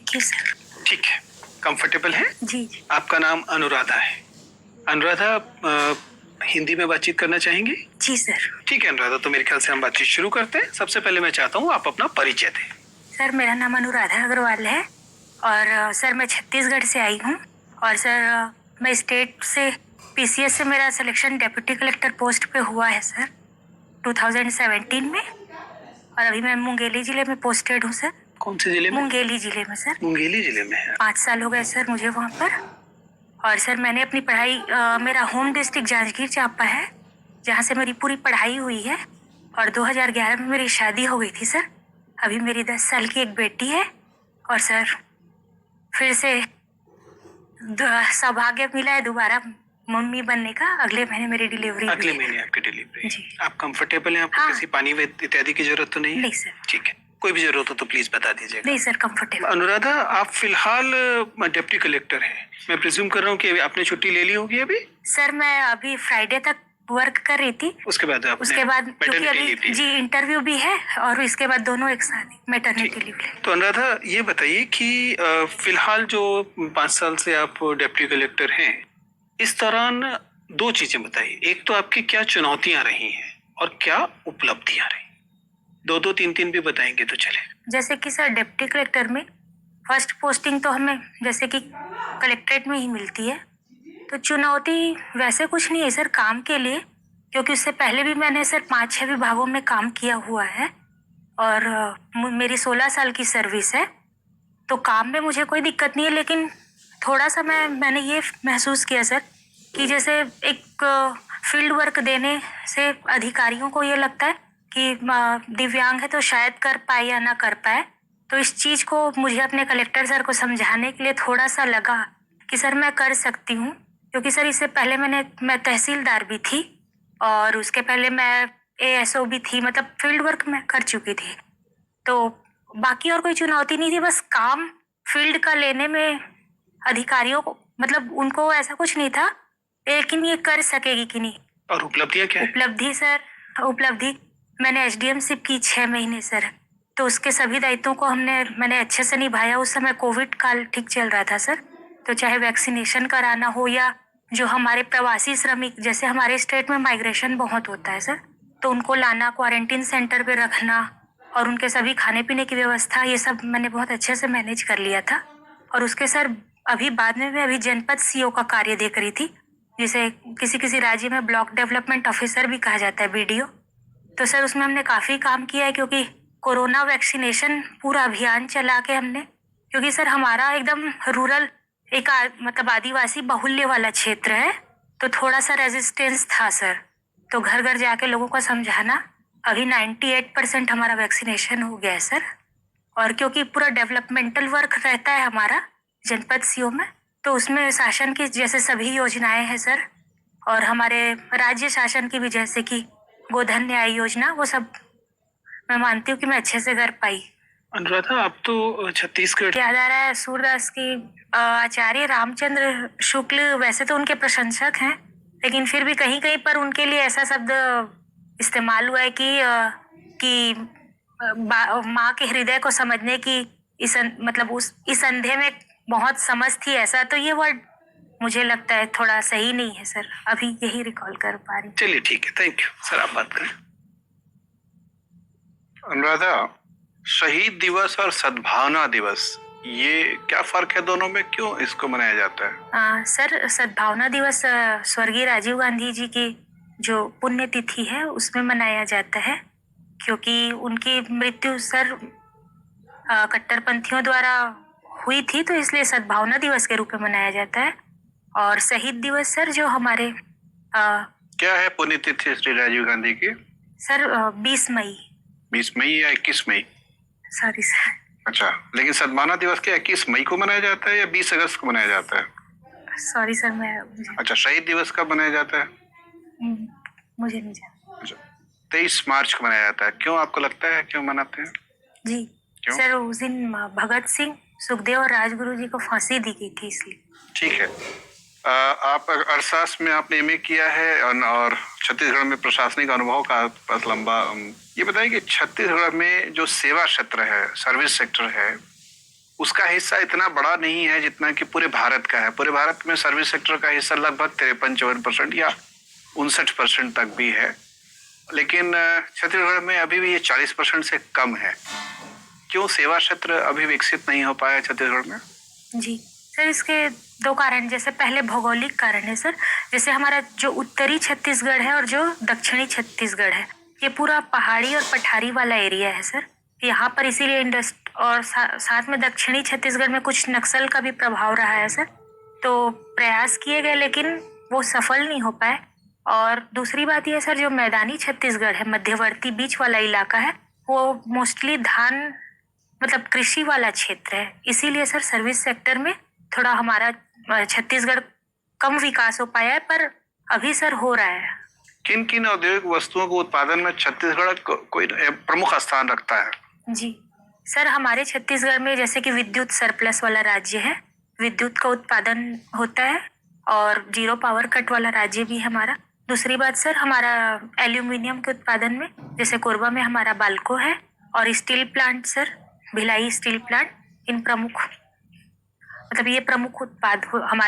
Thank you sir. ठीक है, comfortable है? जी जी। आपका नाम अनुराधा है। अनुराधा, हिंदी में बातचीत करना चाहेंगी? जी सर। ठीक है अनुराधा, तो मेरे ख्याल से हम बातचीत शुरू करते हैं। सबसे पहले मैं चाहता हूँ आप अपना परिचय दें। सर मेरा नाम अनुराधा अग्रवाल है और सर मैं छत्तीसगढ़ से आई हूँ और सर मैं स्टेट से पीसीएस से मेरा सिलेक्शन डिप्टी कलेक्टर पोस्ट पे हुआ है सर 2017 में और अभी मैं मुंगेली जिले में पोस्टेड हूँ सर। कौन से जिले में? मुंगेली जिले में सर। मुंगेली जिले में है। 5 साल हो गए सर मुझे वहाँ पर। और सर मैंने अपनी पढ़ाई मेरा होम डिस्ट्रिक्ट जांजगीर चांपा है जहाँ से मेरी पूरी पढ़ाई हुई है और 2011 में मेरी शादी हो गई थी सर। अभी मेरी 10 साल की एक बेटी है और सर फिर से सौभाग्य मिला है दोबारा मम्मी बनने का। अगले महीने मेरी डिलीवरी। अगले महीने आपकी डिलीवरी? जी। आप कंफर्टेबल हैं? आपको हाँ। किसी पानी इत्यादि की जरूरत तो नहीं है? नहीं सर। ठीक है, कोई भी जरूरत हो तो प्लीज बता दीजिएगा। नहीं सर, कंफर्टेबल। अनुराधा, आप फिलहाल डिप्टी कलेक्टर हैं। मैं प्रिज्यूम कर रहा हूँ कि आपने छुट्टी ले ली होगी अभी? सर मैं अभी फ्राइडे तक वर्क कर रही थी। उसके बाद क्योंकि अभी जी इंटरव्यू भी है और इसके बाद दोनों एक साथ मैटरनिटी लीव ले। तो अनुराधा ये बताइए कि फिलहाल जो 5 साल से आप डिप्टी कलेक्टर हैं, इस दौरान 2 चीजें बताइए। एक तो आपकी क्या चुनौतियां रही हैं और क्या उपलब्धियां रही? 2-2, 3-3 भी बताएंगे तो चलेगा। जैसे कि सर डिप्टी कलेक्टर में फर्स्ट पोस्टिंग तो हमें जैसे कि कलेक्ट्रेट में ही मिलती है, तो चुनौती वैसे कुछ नहीं है सर काम के लिए, क्योंकि उससे पहले भी मैंने सर 5-6 विभागों में काम किया हुआ है और मेरी 16 साल की सर्विस है, तो काम में मुझे कोई दिक्कत नहीं है। लेकिन थोड़ा सा मैंने ये महसूस किया सर कि जैसे एक फील्ड वर्क देने से अधिकारियों को ये लगता है कि दिव्यांग है तो शायद कर पाए या ना कर पाए, तो इस चीज़ को मुझे अपने कलेक्टर सर को समझाने के लिए थोड़ा सा लगा कि सर मैं कर सकती हूँ। क्योंकि सर इससे पहले मैं तहसीलदार भी थी और उसके पहले मैं एएसओ भी थी, मतलब फील्ड वर्क मैं कर चुकी थी, तो बाकी और कोई चुनौती नहीं थी। बस काम फील्ड का लेने में अधिकारियों को मतलब उनको ऐसा कुछ नहीं था, लेकिन ये कर सकेगी कि नहीं। और उपलब्धियां क्या है? उपलब्धि सर, उपलब्धि मैंने एसडीएमशिप की 6 महीने सर, तो उसके सभी दायित्वों को मैंने अच्छे से निभाया। उस समय कोविड काल ठीक चल रहा था सर, तो चाहे वैक्सीनेशन कराना हो या जो हमारे प्रवासी श्रमिक, जैसे हमारे स्टेट में माइग्रेशन बहुत होता है सर, तो उनको लाना, क्वारंटीन सेंटर पे रखना और उनके सभी खाने पीने की व्यवस्था, ये सब मैंने बहुत अच्छे से मैनेज कर लिया था। और उसके सर अभी बाद में मैं अभी जनपद सीओ का कार्य देख रही थी, जिसे किसी राज्य में ब्लॉक डेवलपमेंट ऑफिसर भी कहा जाता है, बीडीओ। तो सर उसमें हमने काफ़ी काम किया है, क्योंकि कोरोना वैक्सीनेशन पूरा अभियान चला के हमने, क्योंकि सर हमारा एकदम रूरल एक मतलब आदिवासी बाहुल्य वाला क्षेत्र है, तो थोड़ा सा रेजिस्टेंस था सर, तो घर घर जाके लोगों को समझाना। अभी 98% हमारा वैक्सीनेशन हो गया है सर। और क्योंकि पूरा डेवलपमेंटल वर्क रहता है हमारा जनपद सीओ में, तो उसमें शासन की जैसे सभी योजनाएं हैं सर, और हमारे राज्य शासन की भी, जैसे कि गोधन न्याय योजना, वो सब मैं मानती हूँ कि मैं अच्छे से कर पाई। अनुराधा, आप तो छत्तीसगढ़ याद आ रहा है सूरदास की आचार्य रामचंद्र शुक्ल, वैसे तो उनके प्रशंसक हैं, लेकिन फिर भी कहीं कहीं पर उनके लिए ऐसा शब्द इस्तेमाल हुआ है कि माँ के हृदय को समझने की मतलब इस अंधे में बहुत समझ थी, ऐसा। तो ये वर्ड मुझे लगता है थोड़ा सही नहीं है सर, अभी यही रिकॉल कर पा रही। चलिए ठीक है, थैंक यू सर, आप बात करें। अनुराधा, शहीद दिवस और सद्भावना दिवस, ये क्या फर्क है दोनों में? क्यों इसको मनाया जाता है? सर सद्भावना दिवस स्वर्गीय राजीव गांधी जी की जो पुण्यतिथि है उसमें मनाया जाता है, क्योंकि उनकी मृत्यु सर कट्टरपंथियों द्वारा हुई थी, तो इसलिए सद्भावना दिवस के रूप में मनाया जाता है। और शहीद दिवस सर जो हमारे क्या है पुण्यतिथि श्री राजीव गांधी की? सर 20 मई। 20 मई या 21 मई? Sorry sir. अच्छा, लेकिन सद्भावना दिवस क्या 21 मई को मनाया जाता है या 20 अगस्त को मनाया जाता है? सॉरी सर, मैं अच्छा, शहीद दिवस कब मनाया जाता है? मुझे नहीं जाना। अच्छा, 23 मार्च को मनाया जाता है। क्यों, आपको लगता है क्यों मनाते हैं? जी क्यों? सर उस दिन भगत सिंह, सुखदेव और राजगुरु जी को फांसी दी गई थी, इसलिए। ठीक है। आप अरसास में आपने एमए किया है और छत्तीसगढ़ में प्रशासनिक अनुभव का पास लंबा। ये बताइए कि छत्तीसगढ़ में जो सेवा क्षेत्र है, सर्विस सेक्टर है, उसका हिस्सा इतना बड़ा नहीं है जितना कि पूरे भारत का है। पूरे भारत में सर्विस सेक्टर का हिस्सा लगभग 53-54% या 59% तक भी है, लेकिन छत्तीसगढ़ में अभी भी ये 40% से कम है। क्यों सेवा क्षेत्र अभी विकसित नहीं हो पाया छत्तीसगढ़ में? जी सर, इसके दो कारण, जैसे पहले भौगोलिक कारण है सर। जैसे हमारा जो उत्तरी छत्तीसगढ़ है और जो दक्षिणी छत्तीसगढ़ है, ये पूरा पहाड़ी और पठारी वाला एरिया है सर। यहाँ पर इसीलिए और साथ में दक्षिणी छत्तीसगढ़ में कुछ नक्सल का भी प्रभाव रहा है सर। तो प्रयास किए गए लेकिन वो सफल नहीं हो पाए। और दूसरी बात ये सर, जो मैदानी छत्तीसगढ़ है, मध्यवर्ती बीच वाला इलाका है, वो मोस्टली धान मतलब कृषि वाला क्षेत्र है। इसीलिए सर सर्विस सेक्टर में थोड़ा हमारा छत्तीसगढ़ कम विकास हो पाया है, पर अभी सर हो रहा है। किन किन औद्योगिक वस्तुओं के उत्पादन में छत्तीसगढ़ कोई प्रमुख स्थान रखता है? जी सर, हमारे छत्तीसगढ़ में जैसे कि विद्युत सरप्लस वाला राज्य है, विद्युत का उत्पादन होता है, और जीरो पावर कट वाला राज्य भी है हमारा। दूसरी बात सर, हमारा एल्यूमिनियम के उत्पादन में जैसे कोरबा में हमारा बाल्को है, और steel plant sir, Bhilai steel plant, इन प्रमुख मतलब ये प्रमुख उत्पाद हमारे